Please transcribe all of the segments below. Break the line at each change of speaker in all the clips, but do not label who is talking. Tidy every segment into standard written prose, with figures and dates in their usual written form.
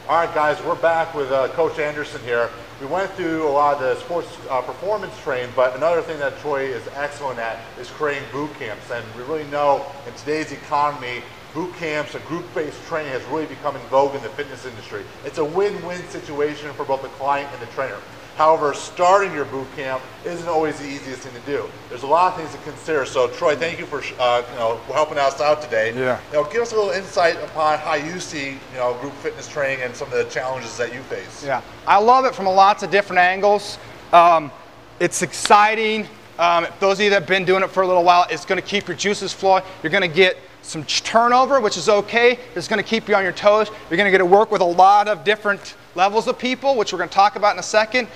All right, guys, we're back with Coach Anderson here. We went through a lot of the sports performance training, but another thing that Troy is excellent at is creating boot camps. And we really know in today's economy, boot camps and group-based training has really become in vogue in the fitness industry. It's a win-win situation for both the client and the trainer. However, starting your boot camp isn't always the easiest thing to do. There's a lot of things to consider. So, Troy, thank you for helping us out today.
Yeah.
Give us a little insight upon how you see group fitness training and some of the challenges that you face.
Yeah, I love it from lots of different angles. It's exciting. Those of you that have been doing it for a little while, it's going to keep your juices flowing. You're going to get some turnover, which is okay. It's going to keep you on your toes. You're going to get to work with a lot of different levels of people, which we're going to talk about in a second.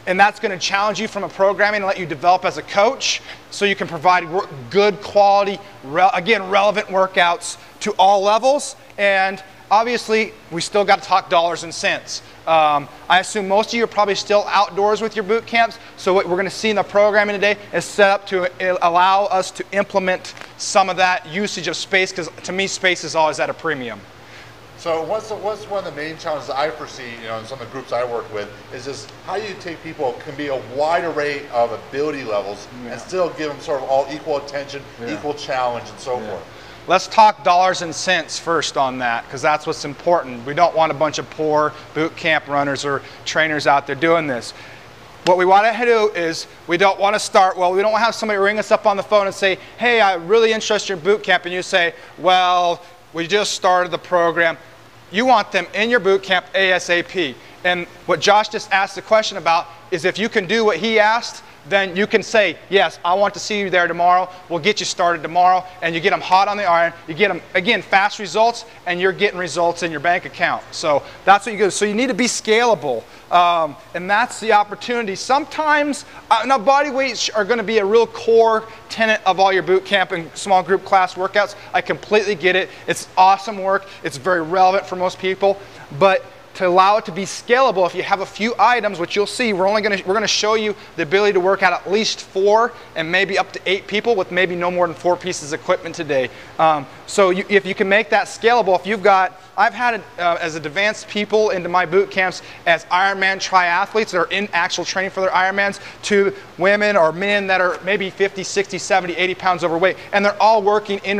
And that's going to challenge you from a programming and let you develop as a coach so you can provide good quality, relevant workouts to all levels. And obviously, we still got to talk dollars and cents. I assume most of you are probably still outdoors with your boot camps. So what we're going to see in the programming today is set up to allow us to implement some of that usage of space, because to me, space is always at a premium.
So what's one of the main challenges I foresee, in some of the groups I work with, is just how you take people, can be a wide array of ability levels and still give them sort of all equal attention, equal challenge, and so forth.
Let's talk dollars and cents first on that, because that's what's important. We don't want a bunch of poor boot camp runners or trainers out there doing this. What we want to do is we don't want to start, we don't want to have somebody ring us up on the phone and say, hey, I'm really interested in your boot camp, and you say, well, we just started the program. You want them in your boot camp ASAP. And what Josh just asked the question about is if you can do what he asked, then you can say, yes, I want to see you there tomorrow. We'll get you started tomorrow. And you get them hot on the iron. You get them, again, fast results, and you're getting results in your bank account. So that's what you do. So you need to be scalable. And that's the opportunity. Sometimes, now body weights are going to be a real core tenet of all your boot camp and small group class workouts. I completely get it. It's awesome work. It's very relevant for most people. But to allow it to be scalable, if you have a few items, which you'll see, we're going to show you the ability to work out at least 4 and maybe up to 8 people with maybe no more than 4 pieces of equipment today. So if you can make that scalable, if you've got, I've had as advanced people into my boot camps as Ironman triathletes that are in actual training for their Ironmans, to women or men that are maybe 50, 60, 70, 80 pounds overweight, and they're all working in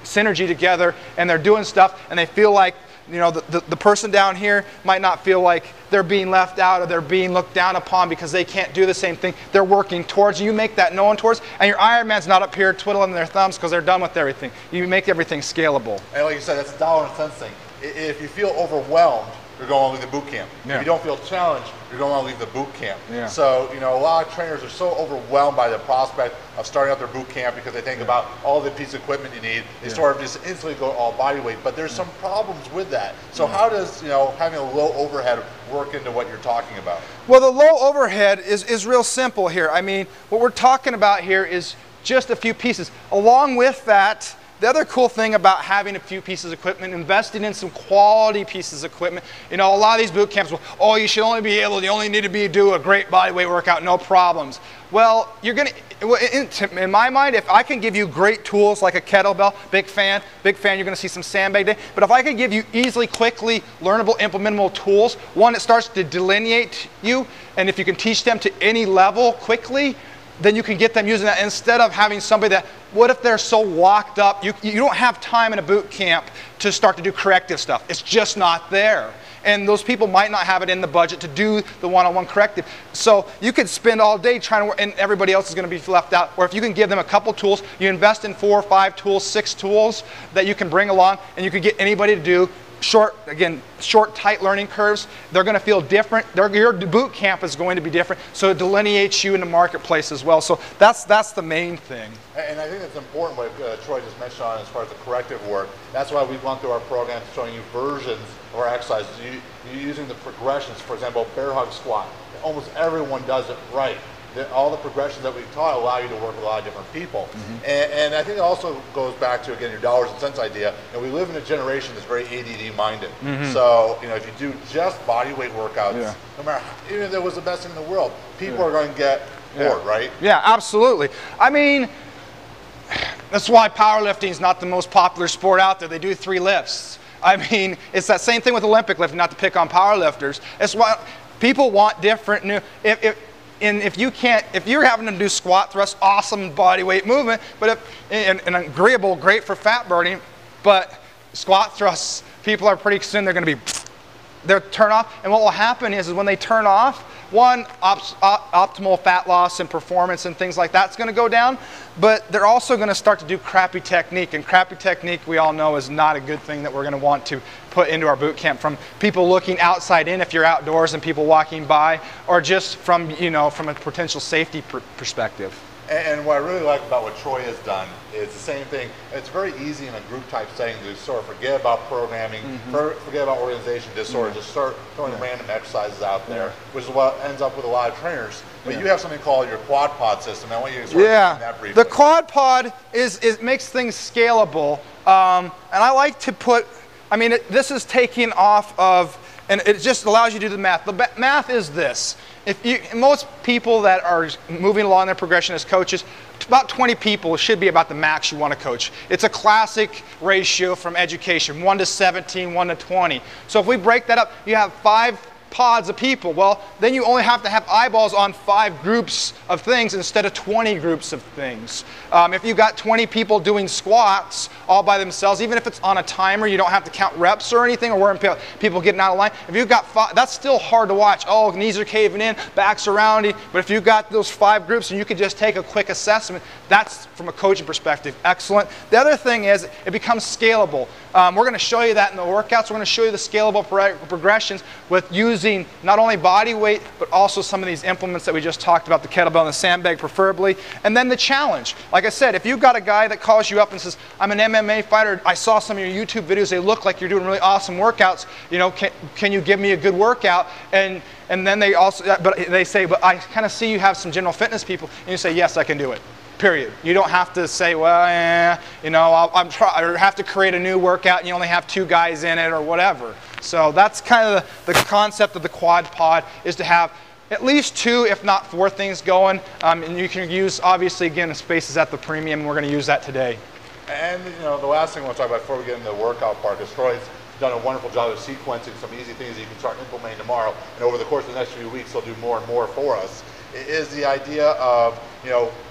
synergy together, and they're doing stuff, and they feel like, the person down here might not feel like they're being left out or they're being looked down upon because they can't do the same thing. They're working towards you. You make that known towards, and your Ironman's not up here twiddling their thumbs because they're done with everything. You make everything scalable.
And like you said, that's a dollar and cents thing. If you feel overwhelmed, you're going to leave the boot camp. If you don't feel challenged, you're going to leave the boot camp. So, a lot of trainers are so overwhelmed by the prospect of starting out their boot camp because they think about all the piece of equipment you need. They sort of just instantly go all body weight. But there's some problems with that. So how does, having a low overhead work into what you're talking about?
Well, the low overhead is real simple here. I mean, what we're talking about here is just a few pieces. Along with that, the other cool thing about having a few pieces of equipment, investing in some quality pieces of equipment, a lot of these boot camps, you only need to do a great body weight workout, no problems. Well, you're going to, in my mind, if I can give you great tools like a kettlebell, big fan, you're going to see some sandbag day. But if I can give you easily, quickly, learnable, implementable tools, one that starts to delineate you, and if you can teach them to any level quickly, then you can get them using that instead of having somebody that, what if they're so locked up? You don't have time in a boot camp to start to do corrective stuff. It's just not there. And those people might not have it in the budget to do the one-on-one corrective. So you could spend all day trying to work, and everybody else is going to be left out. Or if you can give them a couple tools, you invest in 4 or 5 tools, 6 tools that you can bring along, and you can get anybody to do short, tight learning curves. They're going to feel different. Your boot camp is going to be different, so it delineates you in the marketplace as well. So that's the main thing.
And I think that's important what Troy just mentioned on as far as the corrective work. That's why we've gone through our program showing you versions of our exercises. You're using the progressions, for example, bear hug squat. Almost everyone does it right. All the progressions that we've taught allow you to work with a lot of different people. And I think it also goes back to, again, your dollars and cents idea. We live in a generation that's very ADD minded. So, if you do just body weight workouts, no matter, even if there was the best thing in the world, people are going to get bored, right?
Yeah, absolutely. I mean, that's why powerlifting is not the most popular sport out there. They do 3 lifts. I mean, it's that same thing with Olympic lifting, not to pick on power lifters. It's what people want different new. If you're having to do squat thrust, awesome body weight movement, but and agreeable, great for fat burning, but squat thrusts, people are pretty soon they're going to be, they'll turn off. And what will happen is when they turn off, one, optimal fat loss and performance and things like that's going to go down, but they're also going to start to do crappy technique, and crappy technique we all know is not a good thing that we're going to want to put into our boot camp, from people looking outside in if you're outdoors and people walking by, or just from, from a potential safety perspective.
And what I really like about what Troy has done is the same thing. It's very easy in a group type setting to sort of forget about programming, forget about organization, just sort of just start throwing random exercises out there, which is what ends up with a lot of trainers. But you have something called your quad pod system. I want you to sort of explain that briefly.
The quad pod makes things scalable, and I like to put, this is taking off of, and it just allows you to do the math. The math is this. Most people that are moving along their progression as coaches, about 20 people should be about the max you want to coach. It's a classic ratio from education, 1 to 17, 1 to 20. So if we break that up, you have 5 pods of people. Well, then you only have to have eyeballs on 5 groups of things instead of 20 groups of things. If you've got 20 people doing squats all by themselves, even if it's on a timer, you don't have to count reps or anything, or worrying people getting out of line. If you've got 5, that's still hard to watch. Oh, knees are caving in, backs are rounding. But if you've got those 5 groups and you could just take a quick assessment, that's, from a coaching perspective, excellent. The other thing is it becomes scalable. We're going to show you that in the workouts. We're going to show you the scalable progressions with using not only body weight, but also some of these implements that we just talked about, the kettlebell and the sandbag preferably. And then the challenge. Like I said, if you've got a guy that calls you up and says, I'm an MMA fighter, I saw some of your YouTube videos, they look like you're doing really awesome workouts, can you give me a good workout? And then they also, but they say, but I kind of see you have some general fitness people, and you say, yes, I can do it. Period. You don't have to say, well, I have to create a new workout and you only have 2 guys in it or whatever. So that's kind of the concept of the quad pod, is to have at least 2, if not 4 things going. And you can use, obviously, again, the space is at the premium, and we're going to use that today.
And the last thing I want to talk about before we get into the workout part is Troy's done a wonderful job of sequencing some easy things that you can start implementing tomorrow. And over the course of the next few weeks, he'll do more and more for us. It is the idea of,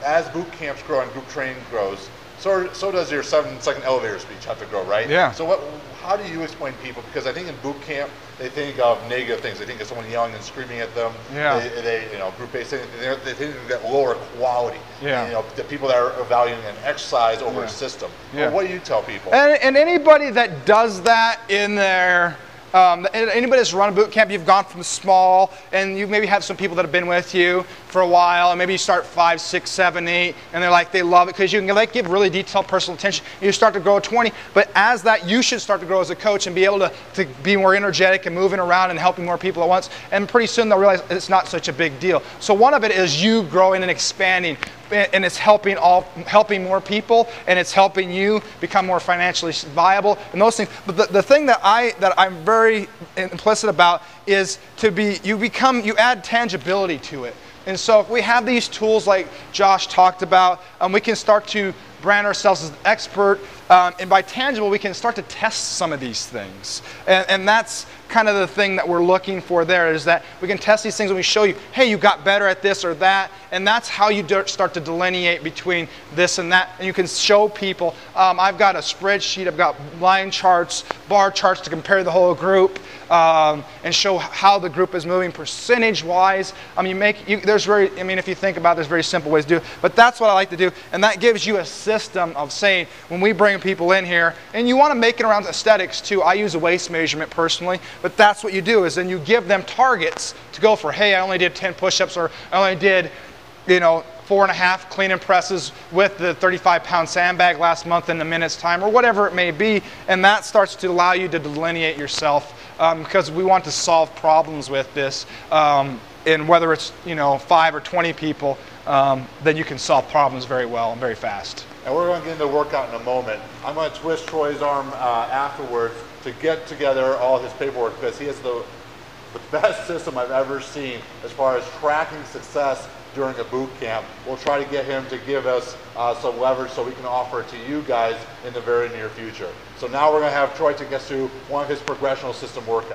as boot camps grow and group training grows, so does your 7-second elevator speech have to grow, right?
Yeah.
So how do you explain to people? Because I think in boot camp, they think of negative things. They think of someone yelling and screaming at them.
Yeah.
They group-based things. They think of that lower quality.
Yeah.
The people that are valuing an exercise over a system.
Yeah.
Well, what do you tell people?
And anybody that does that in their, anybody that's run a boot camp, you've gone from small, and you maybe have some people that have been with you for a while, and maybe you start 5, 6, 7, 8, and they're like, they love it because you can give really detailed personal attention. You start to grow at 20, but as that, you should start to grow as a coach and be able to be more energetic and moving around and helping more people at once, and pretty soon they'll realize it's not such a big deal. So one of it is you growing and expanding, and it's helping more people, and it's helping you become more financially viable and those things. But the thing that I'm very implicit about is you add tangibility to it. And so if we have these tools like Josh talked about, we can start to brand ourselves as an expert, and by tangible we can start to test some of these things. And that's kind of the thing that we're looking for there, is that we can test these things and we show you, hey, you got better at this or that, and that's how you start to delineate between this and that. And you can show people, I've got a spreadsheet, I've got line charts, bar charts to compare the whole group, and show how the group is moving percentage-wise. If you think about it, there's very simple ways to do it, but that's what I like to do, and that gives you a system of saying, when we bring people in here, and you want to make it around aesthetics too. I use a waist measurement personally, but that's what you do, is then you give them targets to go for. Hey, I only did 10 push-ups, or I only did 4.5 clean and presses with the 35-pound sandbag last month in a minute's time, or whatever it may be, and that starts to allow you to delineate yourself, because we want to solve problems with this, and whether it's 5 or 20 people, then you can solve problems very well and very fast.
And we're going to get into the workout in a moment. I'm going to twist Troy's arm afterwards to get together all his paperwork, because he has the best system I've ever seen as far as tracking success during a boot camp. We'll try to get him to give us some leverage so we can offer it to you guys in the very near future. So now we're going to have Troy take us through one of his progressional system workouts.